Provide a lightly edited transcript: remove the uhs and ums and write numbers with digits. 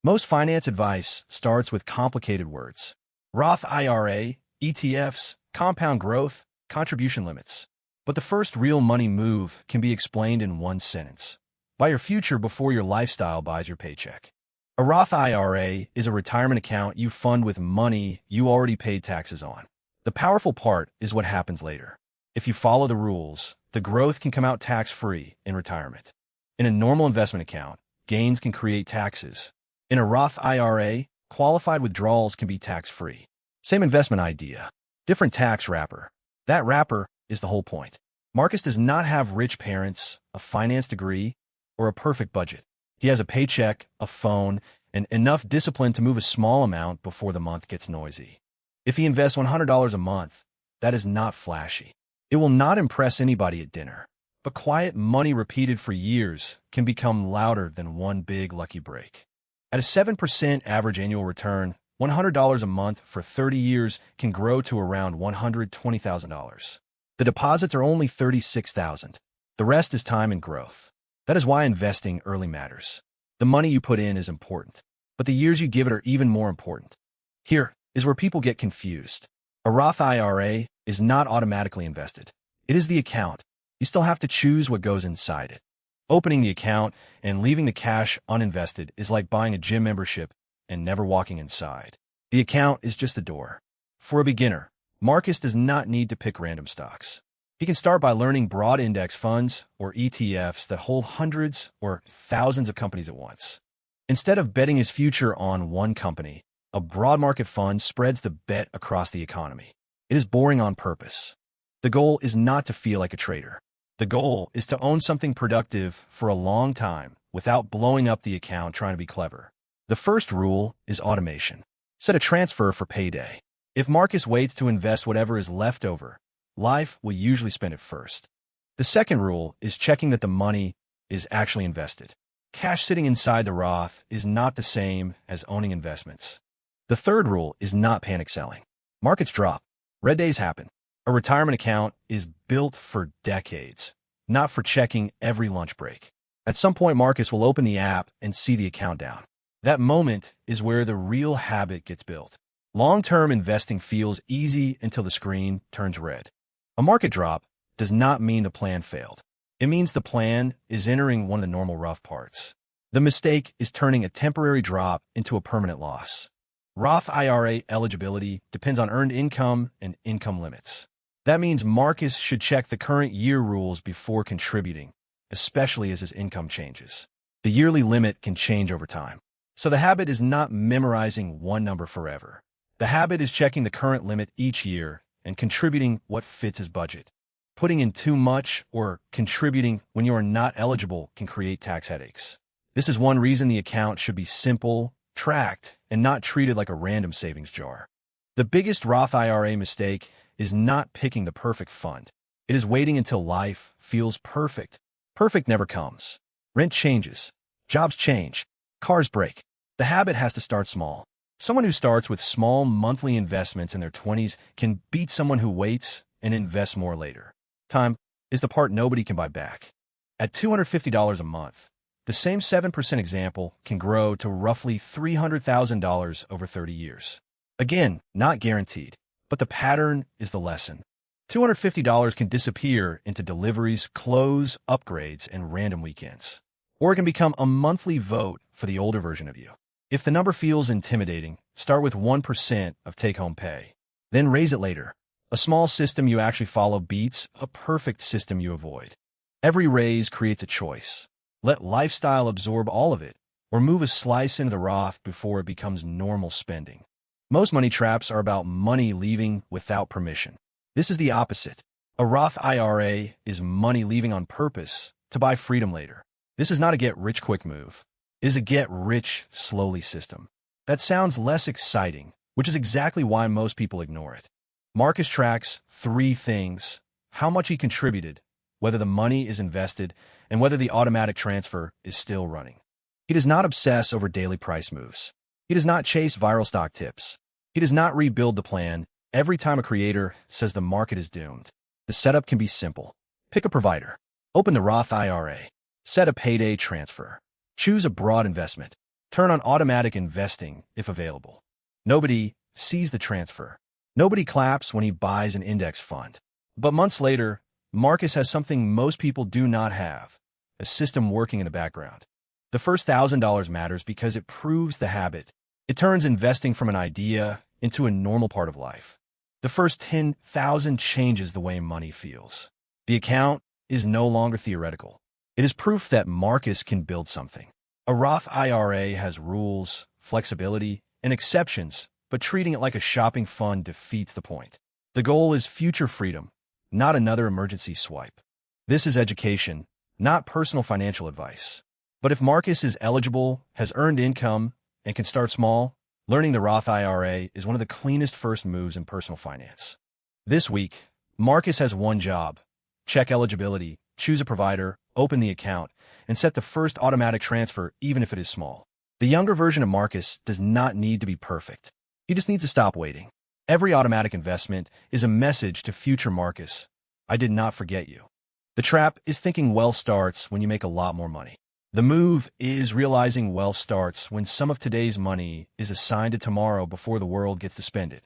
Most finance advice starts with complicated words. Roth IRA, ETFs, compound growth, contribution limits. But the first real money move can be explained in one sentence. Buy your future before your lifestyle buys your paycheck. A Roth IRA is a retirement account you fund with money you already paid taxes on. The powerful part is what happens later. If you follow the rules, the growth can come out tax-free in retirement. In a normal investment account, gains can create taxes. In a Roth IRA, qualified withdrawals can be tax-free. Same investment idea, different tax wrapper. That wrapper is the whole point. Marcus does not have rich parents, a finance degree, or a perfect budget. He has a paycheck, a phone, and enough discipline to move a small amount before the month gets noisy. If he invests $100 a month, that is not flashy. It will not impress anybody at dinner. But quiet money repeated for years can become louder than one big lucky break. At a 7% average annual return, $100 a month for 30 years can grow to around $120,000. The deposits are only $36,000. The rest is time and growth. That is why investing early matters. The money you put in is important, but the years you give it are even more important. Here is where people get confused. A Roth IRA is not automatically invested. It is the account. You still have to choose what goes inside it. Opening the account and leaving the cash uninvested is like buying a gym membership and never walking inside. The account is just the door. For a beginner, Marcus does not need to pick random stocks. He can start by learning broad index funds or ETFs that hold hundreds or thousands of companies at once. Instead of betting his future on one company, a broad market fund spreads the bet across the economy. It is boring on purpose. The goal is not to feel like a trader. The goal is to own something productive for a long time without blowing up the account trying to be clever. The first rule is automation. Set a transfer for payday. If Marcus waits to invest whatever is left over, life will usually spend it first. The second rule is checking that the money is actually invested. Cash sitting inside the Roth is not the same as owning investments. The third rule is not panic selling. Markets drop. Red days happen. A retirement account is built for decades, not for checking every lunch break. At some point, Marcus will open the app and see the account down. That moment is where the real habit gets built. Long-term investing feels easy until the screen turns red. A market drop does not mean the plan failed. It means the plan is entering one of the normal rough parts. The mistake is turning a temporary drop into a permanent loss. Roth IRA eligibility depends on earned income and income limits. That means Marcus should check the current year rules before contributing, especially as his income changes. The yearly limit can change over time. So the habit is not memorizing one number forever. The habit is checking the current limit each year and contributing what fits his budget. Putting in too much or contributing when you are not eligible can create tax headaches. This is one reason the account should be simple, tracked, and not treated like a random savings jar. The biggest Roth IRA mistake is not picking the perfect fund. It is waiting until life feels perfect. Perfect never comes. Rent changes. Jobs change. Cars break. The habit has to start small. Someone who starts with small monthly investments in their 20s can beat someone who waits and invests more later. Time is the part nobody can buy back. At $250 a month, the same 7% example can grow to roughly $300,000 over 30 years. Again, not guaranteed, but the pattern is the lesson. $250 can disappear into deliveries, clothes, upgrades, and random weekends. Or it can become a monthly vote for the older version of you. If the number feels intimidating, start with 1% of take-home pay. Then raise it later. A small system you actually follow beats a perfect system you avoid. Every raise creates a choice. Let lifestyle absorb all of it, or move a slice into the Roth before it becomes normal spending. Most money traps are about money leaving without permission. This is the opposite. A Roth IRA is money leaving on purpose to buy freedom later. This is not a get-rich-quick move. It is a get-rich-slowly system. That sounds less exciting, which is exactly why most people ignore it. Marcus tracks 3 things: how much he contributed, whether the money is invested, and whether the automatic transfer is still running. He does not obsess over daily price moves. He does not chase viral stock tips. He does not rebuild the plan every time a creator says the market is doomed. The setup can be simple. Pick a provider. Open the Roth IRA. Set a payday transfer. Choose a broad investment. Turn on automatic investing if available. Nobody sees the transfer. Nobody claps when he buys an index fund. But months later, Marcus has something most people do not have: a system working in the background. The first $1,000 matters because it proves the habit. It turns investing from an idea into a normal part of life. The first 10,000 changes the way money feels. The account is no longer theoretical. It is proof that Marcus can build something. A Roth IRA has rules, flexibility, and exceptions, but treating it like a shopping fund defeats the point. The goal is future freedom, not another emergency swipe. This is education, not personal financial advice. But if Marcus is eligible, has earned income, and can start small, learning the Roth IRA is one of the cleanest first moves in personal finance. This week, Marcus has one job: check eligibility, choose a provider, open the account, and set the first automatic transfer even if it is small. The younger version of Marcus does not need to be perfect. He just needs to stop waiting. Every automatic investment is a message to future Marcus: I did not forget you. The trap is thinking wealth starts when you make a lot more money. The move is realizing wealth starts when some of today's money is assigned to tomorrow before the world gets to spend it.